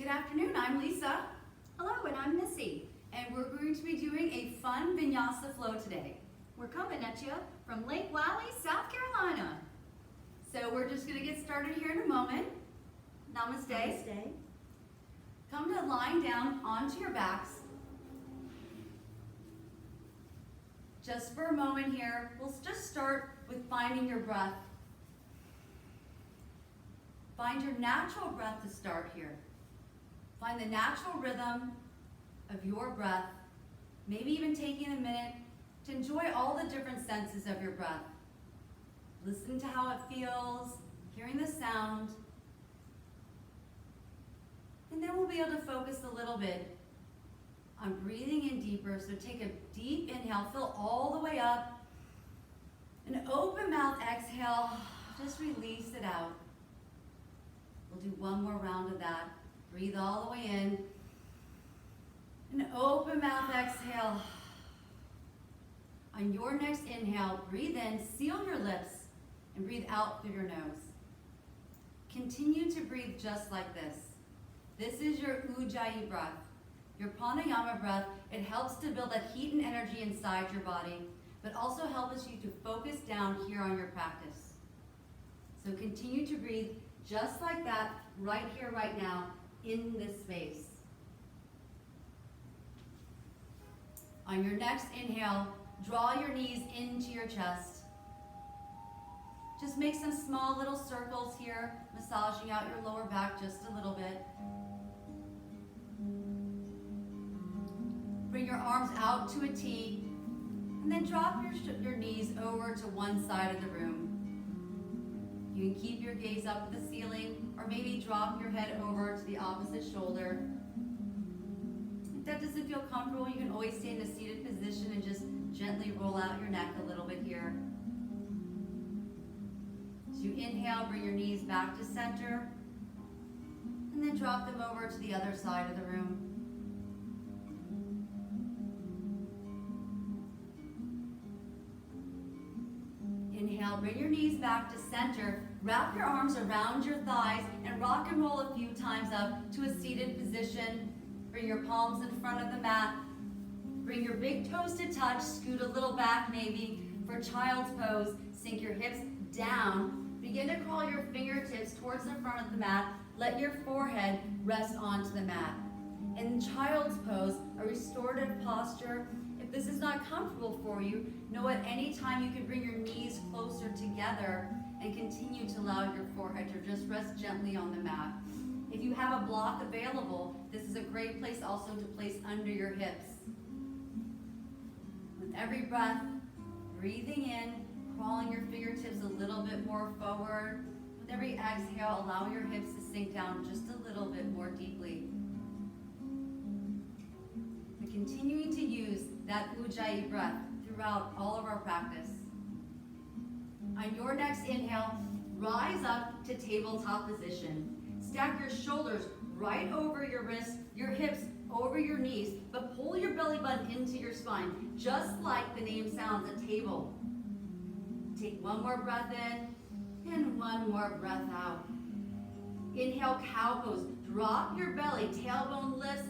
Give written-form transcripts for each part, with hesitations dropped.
Good afternoon, I'm Lisa, Hello, and I'm Missy. and we're going to be doing a fun vinyasa flow today. We're coming at you from Lake Wylie, South Carolina. So we're just going to get started here in a moment. Namaste. Namaste. Come to lying down onto your backs. Just for a moment here, we'll just start with finding your breath. Find your natural breath to start here. Find the natural rhythm of your breath, maybe even taking a minute to enjoy all the different senses of your breath. Listen to how it feels, hearing the sound, and then we'll be able to focus a little bit on breathing in deeper. So take a deep inhale, fill all the way up, an open mouth exhale, just release it out. We'll do one more round of that. Breathe all the way in. An open mouth exhale. On your next inhale, breathe in, seal your lips, and breathe out through your nose. Continue to breathe just like this. This is your Ujjayi breath, your pranayama breath. It helps to build that heat and energy inside your body, but also helps you to focus down here on your practice. So continue to breathe just like that, right here, right now, in this space. On your next inhale, draw your knees into your chest. Just make some small little circles here, massaging out your lower back just a little bit. Bring your arms out to a T, and then drop your knees over to one side of the room. You can keep your gaze up at the ceiling, or maybe drop your head over to the opposite shoulder. If that doesn't feel comfortable, you can always stay in a seated position and just gently roll out your neck a little bit here. As you inhale, bring your knees back to center, and then drop them over to the other side of the room. Inhale, bring your knees back to center. Wrap your arms around your thighs and rock and roll a few times up to a seated position. Bring your palms in front of the mat. Bring your big toes to touch. Scoot a little back maybe for child's pose. Sink your hips down. Begin to crawl your fingertips towards the front of the mat. Let your forehead rest onto the mat. In child's pose, a restorative posture. If this is not comfortable for you, know at any time you can bring your knees closer together and continue to allow your forehead to just rest gently on the mat. If you have a block available, this is a great place also to place under your hips. With every breath, breathing in, crawling your fingertips a little bit more forward. With every exhale, allow your hips to sink down just a little bit more deeply. We're continuing to use that Ujjayi breath throughout all of our practice. On your next inhale, rise up to tabletop position. Stack your shoulders right over your wrists, your hips over your knees, but pull your belly button into your spine, just like the name sounds, a table. Take one more breath in and one more breath out. Inhale, cow pose. Drop your belly, tailbone lifts,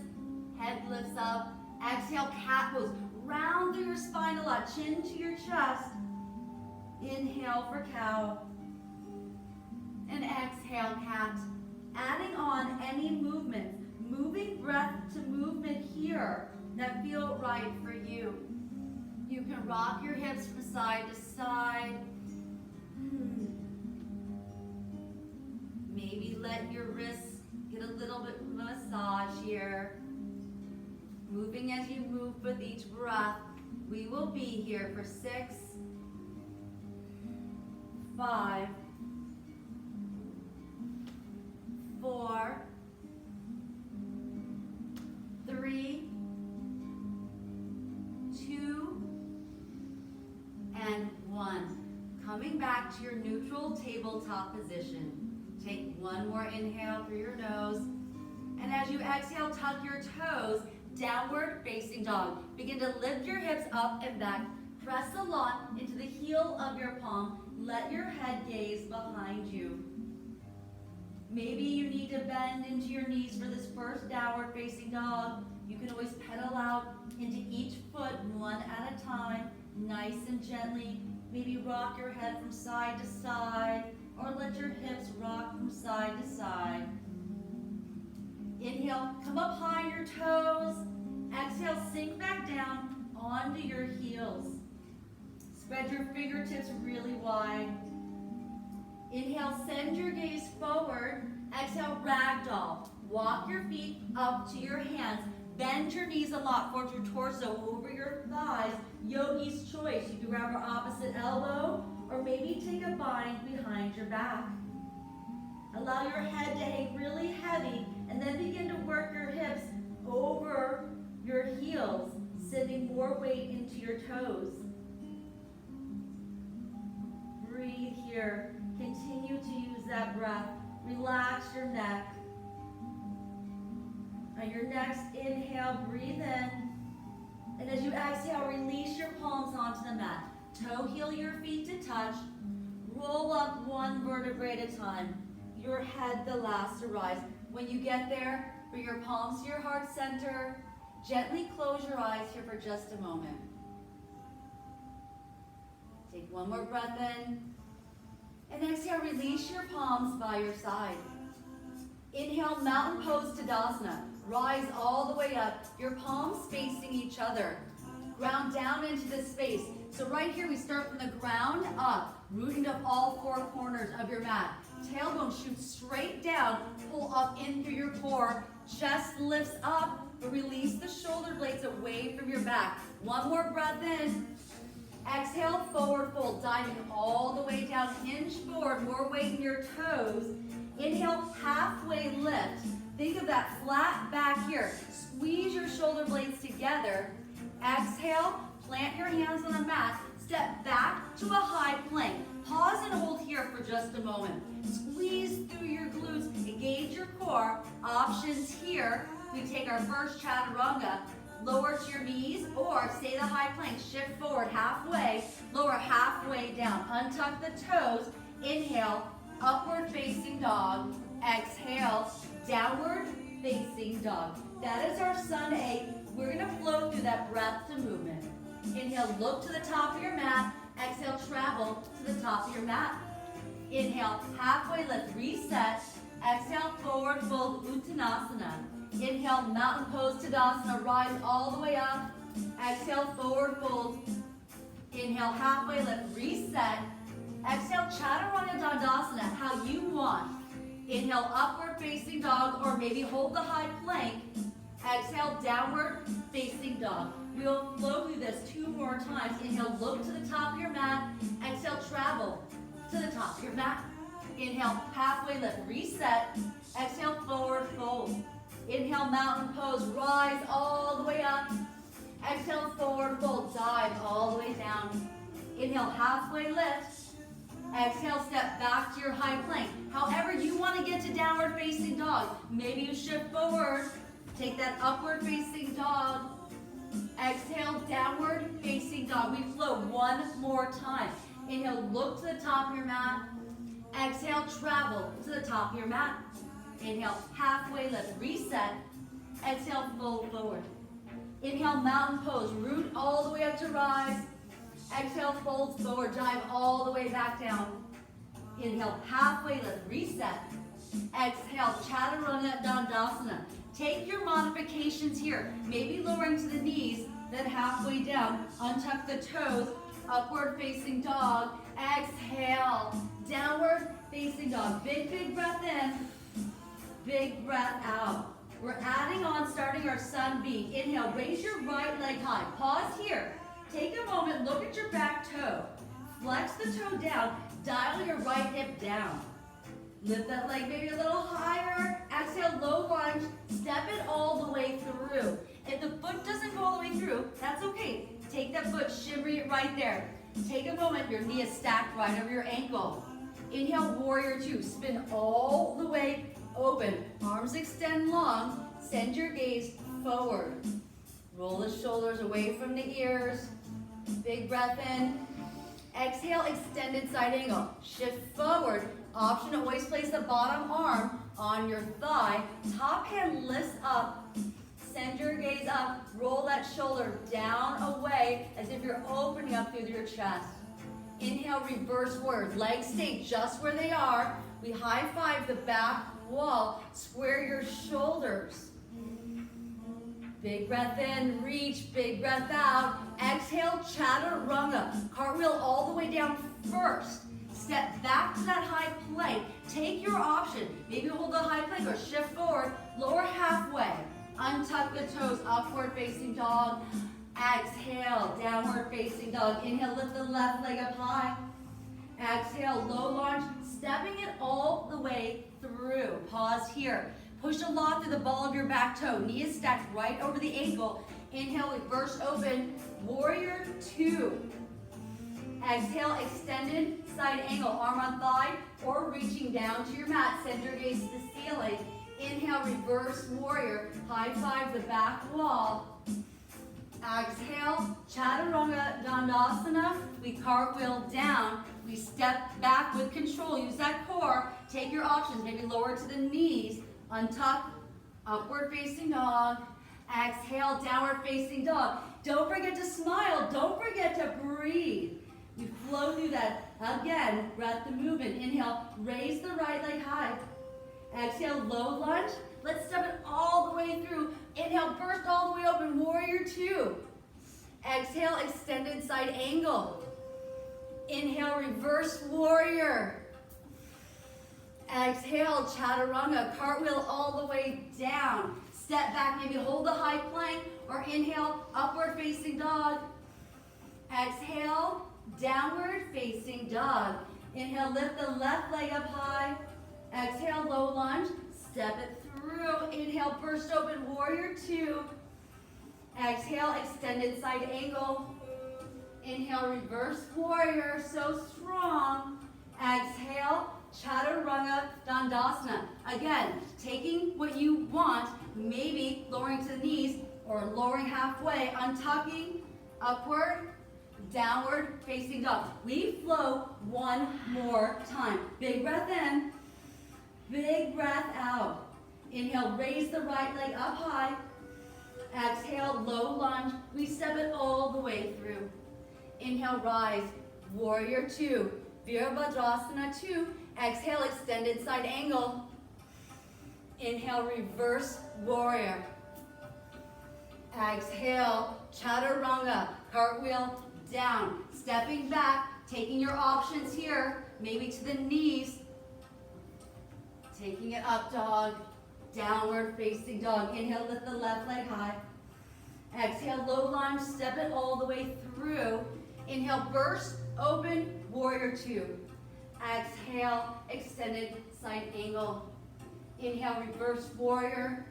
head lifts up. Exhale, cat pose. Round through your spine a lot, chin to your chest. Inhale for cow. And exhale, cat. Adding on any movements, moving breath to movement here that feel right for you. You can rock your hips from side to side. Maybe let your wrists get a little bit of massage here. Moving as you move with each breath. We will be here for 6, 5, 4, 3, 2, and 1. Coming back to your neutral tabletop position. Take one more inhale through your nose. And as you exhale, tuck your toes, downward facing dog. Begin to lift your hips up and back. Press a lot into the heel of your palm. Let your head gaze behind you. Maybe you need to bend into your knees for this first downward facing dog. You can always pedal out into each foot one at a time, nice and gently. Maybe rock your head from side to side, or let your hips rock from side to side. Inhale, come up high on your toes. Exhale, sink back down onto your heels. Spread your fingertips really wide. Inhale, send your gaze forward. Exhale, ragdoll. Walk your feet up to your hands. Bend your knees a lot, force your torso over your thighs. Yogi's choice. You can grab your opposite elbow, or maybe take a bind behind your back. Allow your head to hang really heavy, and then begin to work your hips over your heels, sending more weight into your toes. Breathe here. Continue to use that breath. Relax your neck. On your next inhale, breathe in. And as you exhale, release your palms onto the mat. Toe heel your feet to touch. Roll up one vertebrae at a time. Your head the last to rise. When you get there, bring your palms to your heart center. Gently close your eyes here for just a moment. Take one more breath in. And exhale, release your palms by your side. Inhale, mountain pose Tadasana. Rise all the way up, your palms facing each other. Ground down into this space. So right here, we start from the ground up, rooting up all four corners of your mat. Tailbone shoots straight down, pull up in through your core. Chest lifts up, but release the shoulder blades away from your back. One more breath in. Exhale, forward fold, diving all the way down, hinge forward, more weight in your toes. Inhale, halfway lift. Think of that flat back here. Squeeze your shoulder blades together. Exhale, plant your hands on the mat. Step back to a high plank. Pause and hold here for just a moment. Squeeze through your glutes, engage your core. Options here. We take our first chaturanga. Lower to your knees or stay the high plank. Shift forward halfway, lower halfway down. Untuck the toes. Inhale, upward facing dog. Exhale, downward facing dog. That is our sun A. We're gonna flow through that breath to movement. Inhale, look to the top of your mat. Exhale, travel to the top of your mat. Inhale, halfway lift, reset. Exhale, forward fold, Uttanasana. Inhale, mountain pose Tadasana, rise all the way up. Exhale, forward fold. Inhale, halfway lift, reset. Exhale, Chaturanga Dandasana, how you want. Inhale, upward facing dog, or maybe hold the high plank. Exhale, downward facing dog. We will flow through this 2 more times. Inhale, look to the top of your mat. Exhale, travel to the top of your mat. Inhale, halfway lift, reset. Exhale, forward fold. Inhale, mountain pose, rise all the way up. Exhale, forward fold, dive all the way down. Inhale, halfway lift. Exhale, step back to your high plank. However you want to get to downward facing dog. Maybe you shift forward, take that upward facing dog. Exhale, downward facing dog. We flow 1 more time. Inhale, look to the top of your mat. Exhale, travel to the top of your mat. Inhale, halfway lift, reset. Exhale, fold forward. Inhale, mountain pose, root all the way up to rise. Exhale, fold forward, dive all the way back down. Inhale, halfway lift, reset. Exhale, Chaturanga Dandasana. Take your modifications here, maybe lowering to the knees, then halfway down. Untuck the toes, upward facing dog. Exhale, downward facing dog. Big, big breath in. Big breath out. We're adding on, starting our sun B. Inhale, raise your right leg high. Pause here. Take a moment, look at your back toe. Flex the toe down, dial your right hip down. Lift that leg maybe a little higher. Exhale, low lunge. Step it all the way through. If the foot doesn't go all the way through, that's okay. Take that foot, shimmer it right there. Take a moment, your knee is stacked right over your ankle. Inhale, warrior 2. Spin all the way open. Arms extend long. Send your gaze forward. Roll the shoulders away from the ears. Big breath in. Exhale, extended side angle. Shift forward. Option, always place the bottom arm on your thigh. Top hand lifts up. Send your gaze up. Roll that shoulder down, away, as if you're opening up through your chest. Inhale, reverse warrior. Legs stay just where they are. We high five the back wall. Square your shoulders. Big breath in, reach, big breath out. Exhale, chaturanga. Cartwheel all the way down first. Step back to that high plank. Take your option. Maybe hold the high plank or shift forward. Lower halfway. Untuck the toes, upward facing dog. Exhale, downward facing dog. Inhale, lift the left leg up high. Exhale, low lunge, stepping it all the way through. Pause here. Push a lot through the ball of your back toe. Knee is stacked right over the ankle. Inhale, reverse open, warrior two. Exhale, extended side angle, arm on thigh or reaching down to your mat. Send your gaze to the ceiling. Inhale, reverse warrior. High five the back wall. Exhale, chaturanga dandasana. We cartwheel down. We step back with control. Use that core. Take your options. Maybe lower to the knees. Untuck, upward facing dog. Exhale, downward facing dog. Don't forget to smile. Don't forget to breathe. We flow through that. Again, breath the movement. Inhale, raise the right leg high. Exhale, low lunge. Let's step it all the way through. Inhale, burst all the way open, warrior two. Exhale, extended side angle. Inhale, reverse warrior. Exhale, chaturanga, cartwheel all the way down. Step back, maybe hold the high plank, or inhale, upward facing dog. Exhale, downward facing dog. Inhale, lift the left leg up high. Exhale, low lunge, step it through. Inhale, burst open, warrior two. Exhale, extended side angle. Inhale, reverse warrior, so strong. Exhale, chaturanga dandasana. Again, taking what you want, maybe lowering to the knees or lowering halfway, untucking, upward, downward facing dog. We flow one more time. Big breath in, big breath out. Inhale, raise the right leg up high. Exhale, low lunge. We step it all the way through. Inhale, rise, warrior two. Virabhadrasana two. Exhale, extended side angle. Inhale, reverse warrior. Exhale, chaturanga, cartwheel down. Stepping back, taking your options here, maybe to the knees. Taking it up, dog. Downward facing dog. Inhale, lift the left leg high. Exhale, low lunge, step it all the way through. Inhale, burst, open, warrior two. Exhale, extended side angle. Inhale, reverse warrior.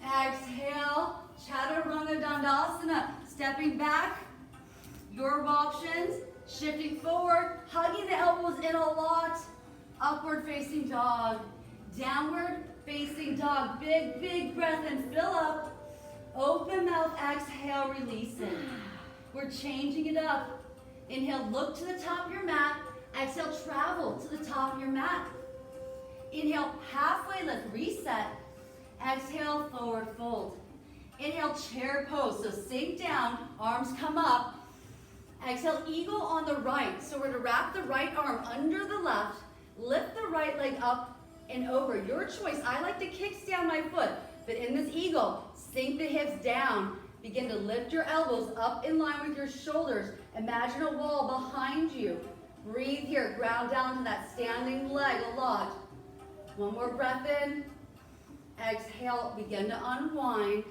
Exhale, chaturanga dandasana. Stepping back, your options. Shifting forward, hugging the elbows in a lot. Upward facing dog. Downward facing dog. Big, big breath and fill up. Open mouth, exhale, release it. We're changing it up. Inhale, look to the top of your mat. Exhale, travel to the top of your mat. Inhale, halfway lift, reset. Exhale, forward fold. Inhale, chair pose. So sink down, arms come up. Exhale, eagle on the right. So we're gonna wrap the right arm under the left. Lift the right leg up and over. Your choice. I like to kickstand my foot, but in this eagle, sink the hips down. Begin to lift your elbows up in line with your shoulders. Imagine a wall behind you. Breathe here. Ground down to that standing leg a lot. One more breath in. Exhale. Begin to unwind.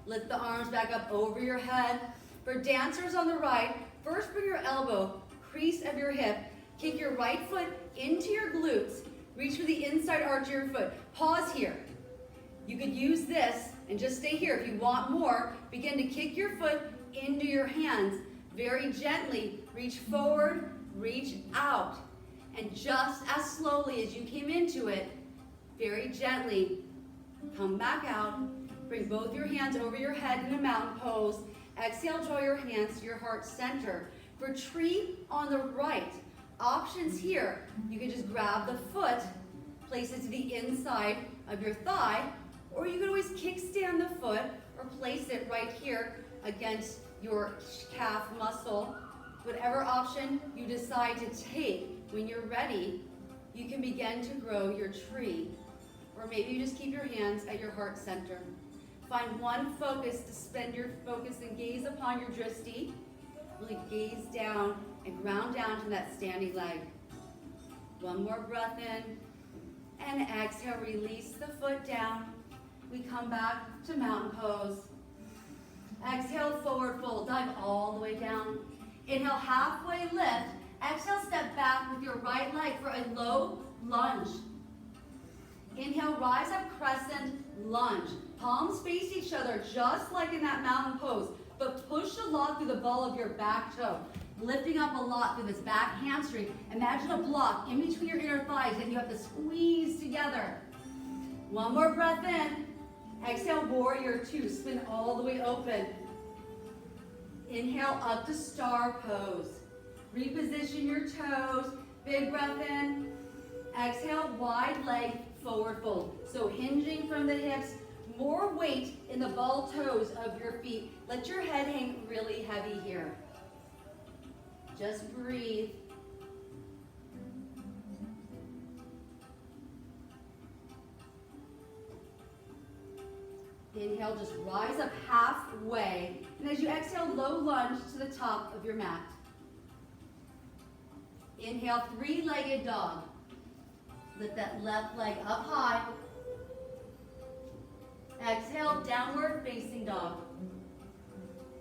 Lift the arms back up over your head. For dancers on the right, first bring your elbow, crease of your hip. Kick your right foot into your glutes. Reach for the inside arch of your foot. Pause here. You could use this and just stay here. If you want more, begin to kick your foot into your hands. Very gently, reach forward, reach out. And just as slowly as you came into it, very gently, come back out. Bring both your hands over your head in a mountain pose. Exhale, draw your hands to your heart center. For tree on the right, options here, you can just grab the foot, place it to the inside of your thigh, or you can always kickstand the foot or place it right here against your calf muscle. Whatever option you decide to take, when you're ready, you can begin to grow your tree. Or maybe you just keep your hands at your heart center. Find one focus to spend your focus and gaze upon your drishti. Really gaze down and ground down to that standing leg. One more breath in, and exhale, release the foot down. We come back to mountain pose. Exhale, forward fold, dive all the way down. Inhale, halfway lift. Exhale, step back with your right leg for a low lunge. Inhale, rise up, crescent lunge. Palms face each other, just like in that mountain pose, but push a lot through the ball of your back toe. Lifting up a lot through this back hamstring. Imagine a block in between your inner thighs that you have to squeeze together. One more breath in. Exhale, warrior two. Spin all the way open. Inhale, up to star pose. Reposition your toes. Big breath in. Exhale, wide leg, forward fold. So hinging from the hips, more weight in the ball toes of your feet. Let your head hang really heavy here. Just breathe. Inhale, just rise up halfway. And as you exhale, low lunge to the top of your mat. Inhale, three-legged dog. Lift that left leg up high. Exhale, downward facing dog.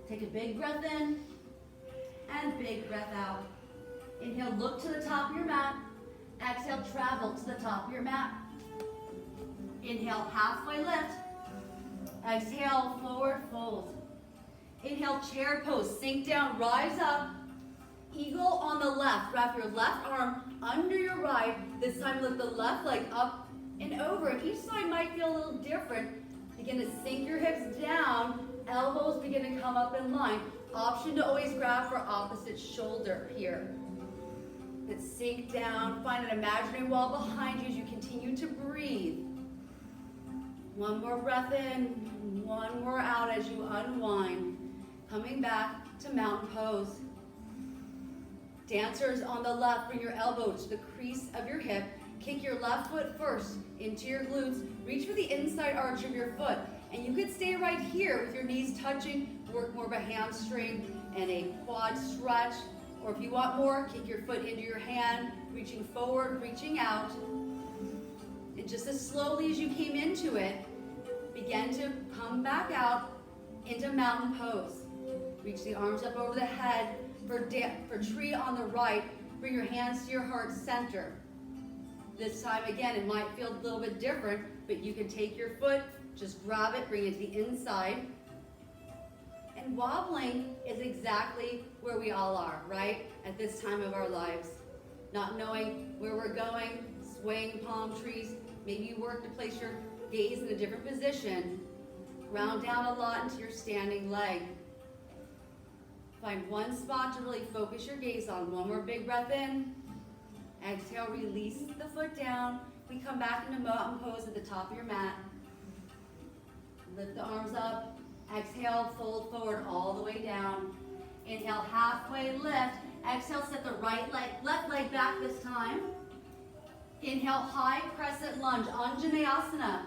Take a big breath in and big breath out. Inhale, look to the top of your mat. Exhale, travel to the top of your mat. Inhale, halfway lift. Exhale, forward fold. Inhale, chair pose. Sink down, rise up. Eagle on the left. Wrap your left arm under your right. This time lift the left leg up and over. And each side might feel a little different. Begin to sink your hips down. Elbows begin to come up in line. Option to always grab for opposite shoulder here. But sink down. Find an imaginary wall behind you as you continue to breathe. One more breath in, one more out as you unwind. Coming back to mountain pose. Dancers on the left, bring your elbow to the crease of your hip. Kick your left foot first into your glutes. Reach for the inside arch of your foot. And you could stay right here with your knees touching. Work more of a hamstring and a quad stretch. Or if you want more, kick your foot into your hand, reaching forward, reaching out. And just as slowly as you came into it, begin to come back out into mountain pose. Reach the arms up over the head. For tree on the right, bring your hands to your heart center. This time, again, it might feel a little bit different, but you can take your foot, just grab it, bring it to the inside. And wobbling is exactly where we all are, right? At this time of our lives. Not knowing where we're going, swaying palm trees. Maybe you work to place your gaze in a different position. Ground down a lot into your standing leg. Find one spot to really focus your gaze on. One more big breath in. Exhale, release the foot down. We come back into mountain pose at the top of your mat. Lift the arms up. Exhale, fold forward all the way down. Inhale, halfway lift. Exhale, set the left leg back this time. Inhale, high crescent lunge, Anjaneyasana.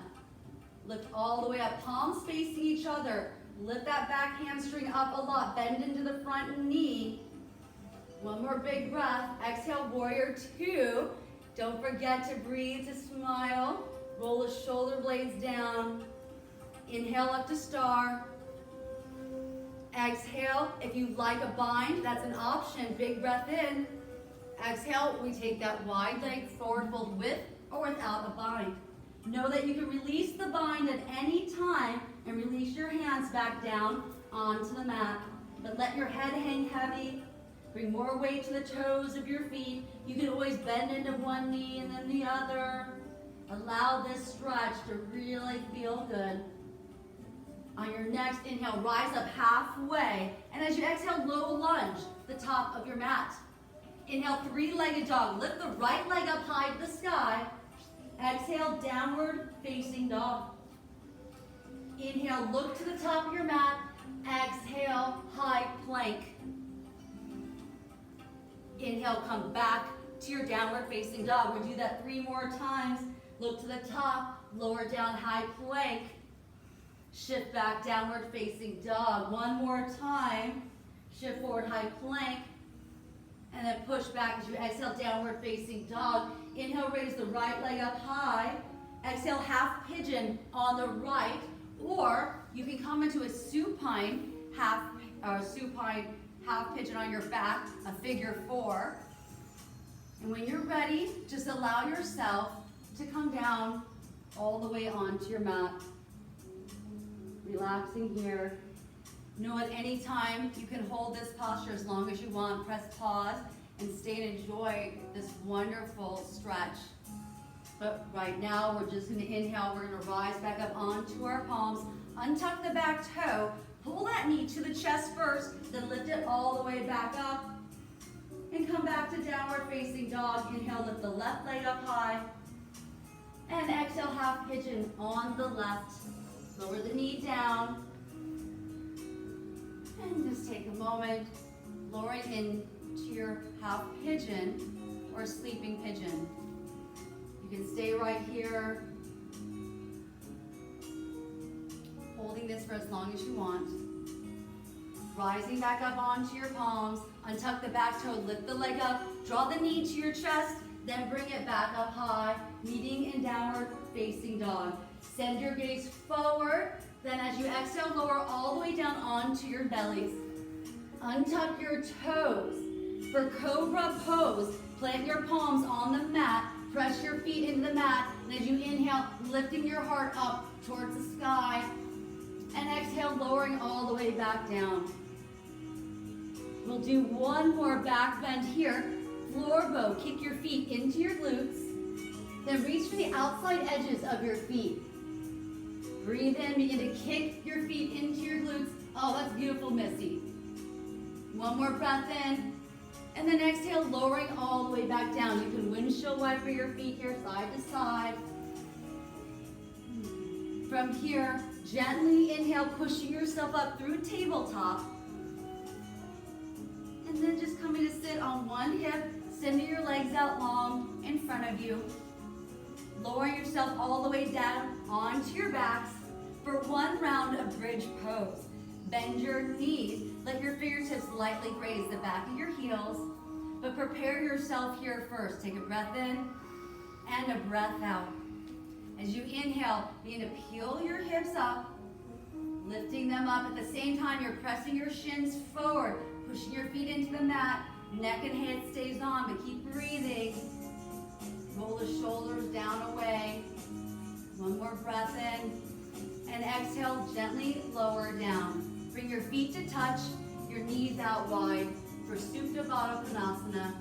Lift all the way up, palms facing each other. Lift that back hamstring up a lot. Bend into the front knee. One more big breath. Exhale, warrior two. Don't forget to breathe, to smile. Roll the shoulder blades down. Inhale up to star. Exhale, if you like a bind, that's an option. Big breath in. Exhale, we take that wide leg forward fold with or without a bind. Know that you can release the bind at any time and release your hands back down onto the mat. But let your head hang heavy. Bring more weight to the toes of your feet. You can always bend into one knee and then the other. Allow this stretch to really feel good. On your next inhale, rise up halfway. And as you exhale, low lunge, the top of your mat. Inhale, three-legged dog. Lift the right leg up high to the sky. Exhale, downward facing dog. Inhale, look to the top of your mat. Exhale, high plank. Inhale, come back to your downward facing dog. We'll do that 3 more times. Look to the top, lower down, high plank. Shift back, downward facing dog. 1 more time. Shift forward, high plank. And then push back as you exhale, downward facing dog. Inhale, raise the right leg up high. Exhale, half pigeon on the right. Or you can come into a supine half pigeon on your back, a figure 4. And when you're ready, just allow yourself to come down all the way onto your mat. Relaxing here. Know at any time you can hold this posture as long as you want. Press pause and stay and enjoy this wonderful stretch. But right now, we're just gonna inhale. We're gonna rise back up onto our palms. Untuck the back toe. Pull that knee to the chest first, then lift it all the way back up. And come back to downward facing dog. Inhale, lift the left leg up high. And exhale, half pigeon on the left. Lower the knee down. And just take a moment, lowering into your half pigeon or sleeping pigeon. You can stay right here, holding this for as long as you want. Rising back up onto your palms, untuck the back toe, lift the leg up, draw the knee to your chest, then bring it back up high, meeting in downward facing dog. Send your gaze forward, then as you exhale, lower all the way down onto your bellies. Untuck your toes. For cobra pose, plant your palms on the mat, press your feet into the mat, and as you inhale, lifting your heart up towards the sky, and exhale, lowering all the way back down. We'll do 1 more back bend here. Floor bow, kick your feet into your glutes, then reach for the outside edges of your feet. Breathe in, begin to kick your feet into your glutes. Oh, that's beautiful, Missy. 1 more breath in, and then exhale, lowering all the way back down. You can windshield wiper your feet here, side to side. From here, gently inhale, pushing yourself up through tabletop. And then just coming to sit on one hip, sending your legs out long in front of you. Lowering yourself all the way down onto your backs for 1 round of bridge pose. Bend your knees, let your fingertips lightly graze the back of your heels, but prepare yourself here first. Take a breath in and a breath out. As you inhale, begin to peel your hips up, lifting them up. At the same time, you're pressing your shins forward, pushing your feet into the mat. Neck and head stays on, but keep breathing. Roll the shoulders down away. 1 more breath in. And exhale, gently lower down. Bring your feet to touch, your knees out wide for Supta Baddha Konasana.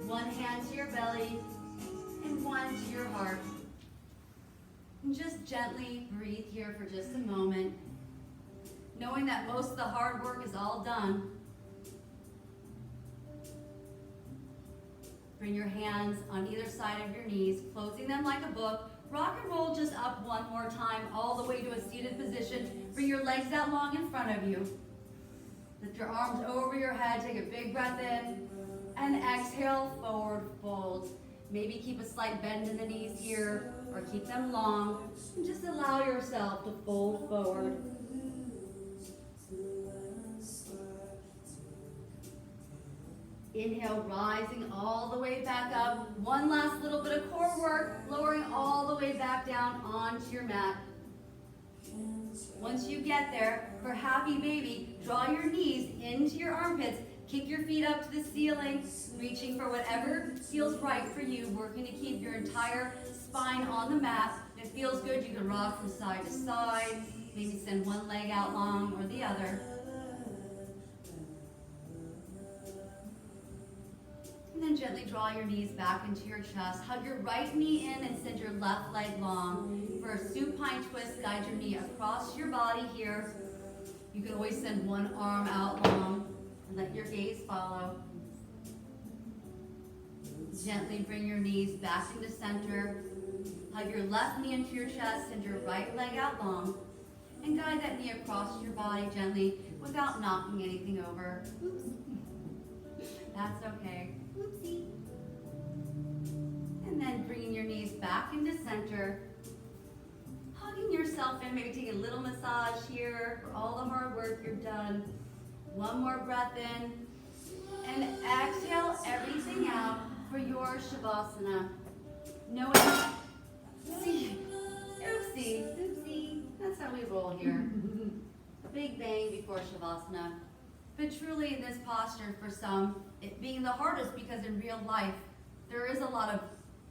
1 hand to your belly and 1 to your heart. And just gently breathe here for just a moment, knowing that most of the hard work is all done. Bring your hands on either side of your knees, closing them like a book. Rock and roll just up 1 more time, all the way to a seated position. Bring your legs out long in front of you. Lift your arms over your head, take a big breath in, and exhale, forward fold. Maybe keep a slight bend in the knees here, or keep them long, and just allow yourself to fold forward. Inhale, rising all the way back up. 1 last little bit of core work, lowering all the way back down onto your mat. Once you get there, for happy baby, draw your knees into your armpits, kick your feet up to the ceiling, reaching for whatever feels right for you, working to keep your entire spine on the mat. If it feels good, you can rock from side to side, maybe send 1 leg out long or the other. And then gently draw your knees back into your chest. Hug your right knee in and send your left leg long. For a supine twist, guide your knee across your body here. You can always send 1 arm out long and let your gaze follow. Gently bring your knees back into center. Hug your left knee into your chest, send your right leg out long, and guide that knee across your body gently without knocking anything over. Oops. That's okay. Oopsie. And then bringing your knees back into center. Hugging yourself in, maybe take a little massage here for all the hard work you've done. One more breath in. And exhale everything out for your Shavasana. Oopsie. That's how we roll here. Big bang before Shavasana. But truly in this posture, for some, it being the hardest because in real life, there is a lot of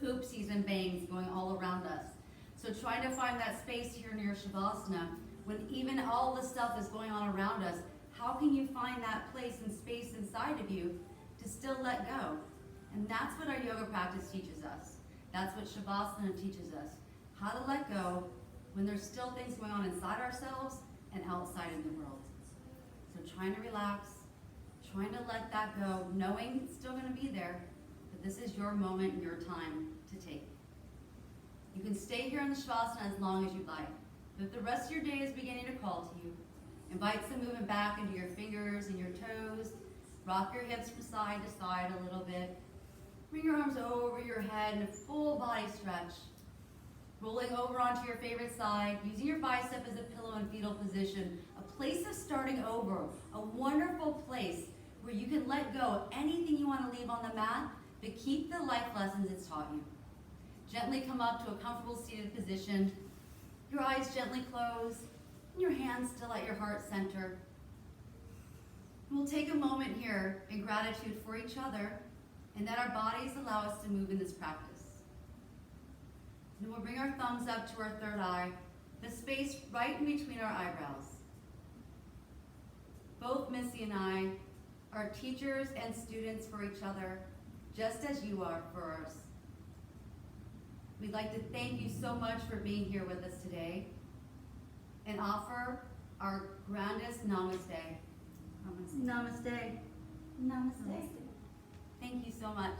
oopsies and bangs going all around us. So trying to find that space here near Shavasana, when even all the stuff is going on around us, how can you find that place and space inside of you to still let go? And that's what our yoga practice teaches us. That's what Shavasana teaches us. How to let go when there's still things going on inside ourselves and outside in the world. So trying to relax, trying to let that go, knowing it's still going to be there, but this is your moment and your time to take. You can stay here in the Shavasana as long as you'd like. But if the rest of your day is beginning to call to you, invite some movement back into your fingers and your toes. Rock your hips from side to side a little bit. Bring your arms over your head in a full body stretch. Rolling over onto your favorite side, using your bicep as a pillow in fetal position. A place of starting over, a wonderful place where you can let go of anything you want to leave on the mat, but keep the life lessons it's taught you. Gently come up to a comfortable seated position. Your eyes gently close, and your hands still at your heart center. We'll take a moment here in gratitude for each other and that our bodies allow us to move in this practice. And we'll bring our thumbs up to our third eye, the space right in between our eyebrows. Both Missy and I are teachers and students for each other, just as you are for us. We'd like to thank you so much for being here with us today and offer our grandest namaste. Namaste. Namaste. Thank you so much.